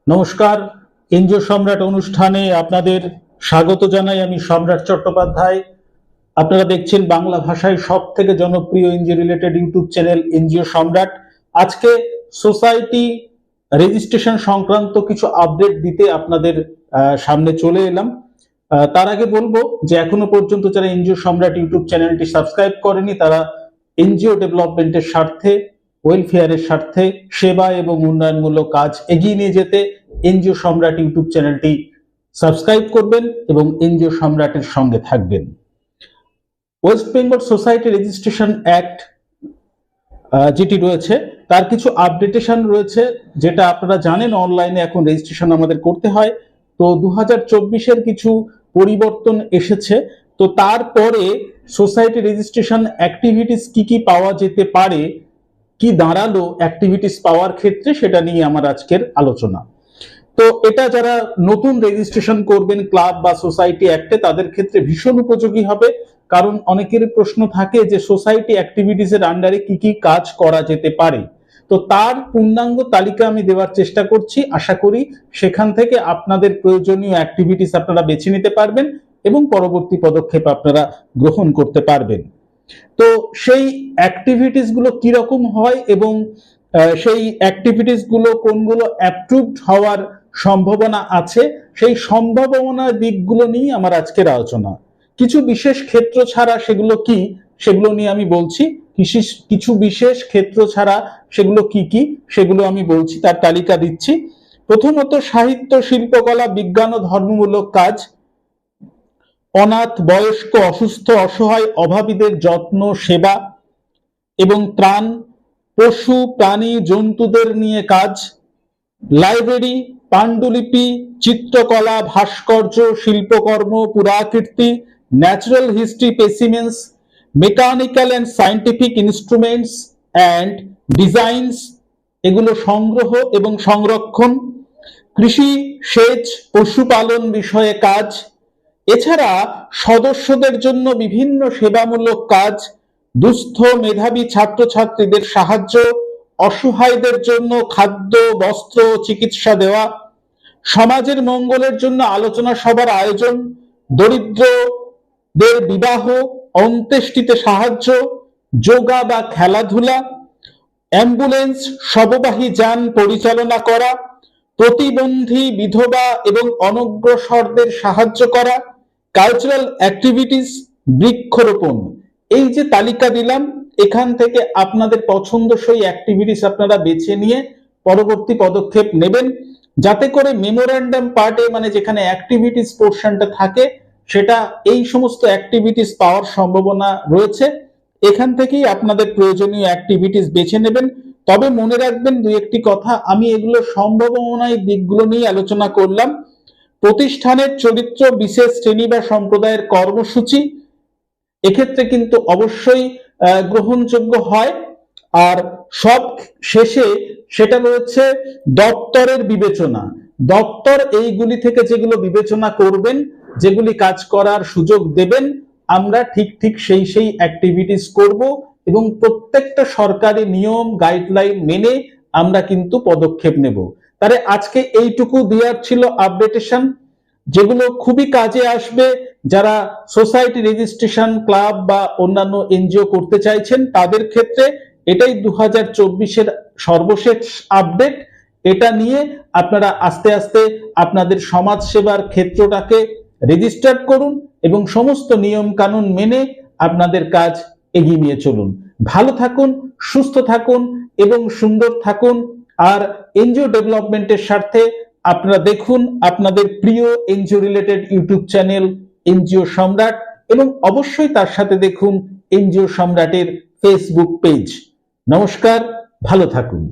নমস্কার, এনজিও সম্রাট অনুষ্ঠানে আপনাদের স্বাগত জানাই। আমি সম্রাট চট্টোপাধ্যায়। আপনারা দেখছেন বাংলা ভাষায় সব থেকে জনপ্রিয় NGO related YouTube channel NGO সম্রাট। আজকে সোসাইটি রেজিস্ট্রেশন সংক্রান্ত কিছু আপডেট দিতে আপনাদের সামনে চলে এলাম। তার আগে বলবো যে এখনো পর্যন্ত যারা এনজিও সম্রাট ইউটিউব চ্যানেলটি সাবস্ক্রাইব করেনি তারা এনজিও ডেভেলপমেন্টের স্বার্থে, ওয়েলফেয়ারের স্বার্থে, সেবা এবং উন্নয়নমূলক কাজ এগিয়ে নিয়ে যেতে এনজিও সম্রাট ইউটিউব চ্যানেলটি সাবস্ক্রাইব করবেন এবং এনজিও সম্রাটের সঙ্গে থাকবেন। West Bengal society registration act যেটি রয়েছে তার কিছু আপডেটেশন রয়েছে, যেটা আপনারা জানেন অনলাইনে এখন রেজিস্ট্রেশন আমাদের করতে হয়। তো 2024-এর কিছু পরিবর্তন এসেছে। তো তারপরে সোসাইটি রেজিস্ট্রেশন অ্যাক্টিভিটিস কি কি পাওয়া যেতে পারে, কি দাঁড়ালো অ্যাক্টিভিটিস পাওয়ার ক্ষেত্রে, সেটা নিয়ে আমার আজকের আলোচনা। তো এটা যারা নতুন রেজিস্ট্রেশন করবেন ক্লাব বা সোসাইটি অ্যাক্টে তাদের ক্ষেত্রে ভীষণ উপযোগী হবে, কারণ অনেকের প্রশ্ন থাকে যে সোসাইটি অ্যাক্টিভিটিস এর আন্ডারে কি কি কাজ করা যেতে পারে। তো তার পূর্ণাঙ্গ তালিকা আমি দেওয়ার চেষ্টা করছি। আশা করি সেখান থেকে আপনাদের প্রয়োজনীয় অ্যাক্টিভিটিস আপনারা বেছে নিতে পারবেন এবং পরবর্তী পদক্ষেপ আপনারা গ্রহণ করতে পারবেন। তো সেই অ্যাক্টিভিটিস গুলো কিরকম হয় এবং সেই অ্যাক্টিভিটিস গুলো কোনগুলো অ্যাপ্রুভড হওয়ার সম্ভাবনা আছে, সেই সম্ভাবনার দিকগুলো নিয়ে আমার আজকের আলোচনা। কিছু বিশেষ ক্ষেত্র ছাড়া সেগুলো কি, সেগুলো নিয়ে আমি বলছি। কিছু বিশেষ ক্ষেত্র ছাড়া সেগুলো কি কি সেগুলো আমি বলছি, তার তালিকা দিচ্ছি। প্রথমত সাহিত্য, শিল্পকলা, বিজ্ঞান ও ধর্মমূলক কাজ, অনাথ, বয়স্ক, অসুস্থ, অসহায়, অভাবীদের যত্ন, সেবা এবং ত্রাণ, পশু, প্রাণী, জন্তুদের নিয়ে কাজ, লাইব্রেরি, পাণ্ডুলিপি, চিত্রকলা, ভাস্কর্য, শিল্পকর্ম, পুরাকীর্তি, natural history specimens, mechanical and scientific instruments and designs, এগুলো সংগ্রহ এবং সংরক্ষণ, কৃষি, সেচ, পশুপালন বিষয়ে কাজ, এছাড়া সদস্যদের জন্য বিভিন্ন সেবামূলক কাজ, দুস্থ মেধাবী ছাত্রছাত্রীদের সাহায্য, অসহায়দের জন্য খাদ্য, বস্ত্র, চিকিৎসা দেওয়া, সমাজের মঙ্গলের জন্য আলোচনা সভার আয়োজন, দরিদ্রদের বিবাহ, অন্ত্যেষ্টিতে সাহায্য, যোগা বা খেলাধুলা, অ্যাম্বুলেন্স, শববাহী যান পরিচালনা করা, প্রতিবন্ধী, বিধবা এবং অনগ্রসরদের সাহায্য করা, কালচারাল অ্যাক্টিভিটিস, বৃক্ষরোপণ। এই যে তালিকা দিলাম, এখান থেকে আপনাদের পছন্দসই অ্যাক্টিভিটিস আপনারা বেছে নিয়ে পরবর্তী পদক্ষেপ নেবেন, যাতে করে মেমোরেন্ডাম পার্টে, মানে যেখানে অ্যাক্টিভিটিস পোর্শনটা থাকে, সেটা এই সমস্ত অ্যাক্টিভিটিস পাওয়ার সম্ভাবনা রয়েছে। এখান থেকেই আপনাদের প্রয়োজনীয় অ্যাক্টিভিটিস বেছে নেবেন। তবে মনে রাখবেন দুই একটি কথা, আমি এগুলো সম্ভাবনার দিকগুলো নিয়ে আলোচনা করলাম। প্রতিষ্ঠানের চরিত্র, বিশেষ শ্রেণী বা সম্প্রদায়ের কর্মসূচি এক্ষেত্রে কিন্তু অবশ্যই গ্রহণযোগ্য হয়। আর সব শেষে সেটা রয়েছে দপ্তরের বিবেচনা। দপ্তর এইগুলি থেকে যেগুলো বিবেচনা করবেন, যেগুলি কাজ করার সুযোগ দেবেন, আমরা ঠিক সেই অ্যাক্টিভিটিস করব এবং প্রত্যেকটা সরকারি নিয়ম গাইডলাইন মেনে আমরা কিন্তু পদক্ষেপ নেব। তাহলে আজকে এইটুকু দেওয়ার ছিল আপডেটেশন, যেগুলো খুবই কাজে আসবে যারা সোসাইটি রেজিস্ট্রেশন, ক্লাব বা অন্যান্য এনজিও করতে চাইছেন তাদের ক্ষেত্রে। এটাই 2024-এর সর্বশেষ আপডেট। এটা নিয়ে আপনারা আস্তে আস্তে আপনাদের সমাজ সেবার ক্ষেত্রটাকে রেজিস্টার করুন এবং সমস্ত নিয়ম কানুন মেনে আপনাদের কাজ এগিয়ে নিয়ে চলুন। ভালো থাকুন, সুস্থ থাকুন এবং সুন্দর থাকুন। আর এনজিও ডেভেলপমেন্টের স্বার্থে আপনারা দেখুন আপনাদের প্রিয় NGO related YouTube channel NGO সম্রাট, এবং অবশ্যই তার সাথে দেখুন এনজিও সম্রাটের ফেসবুক পেজ। নমস্কার, ভালো থাকুন।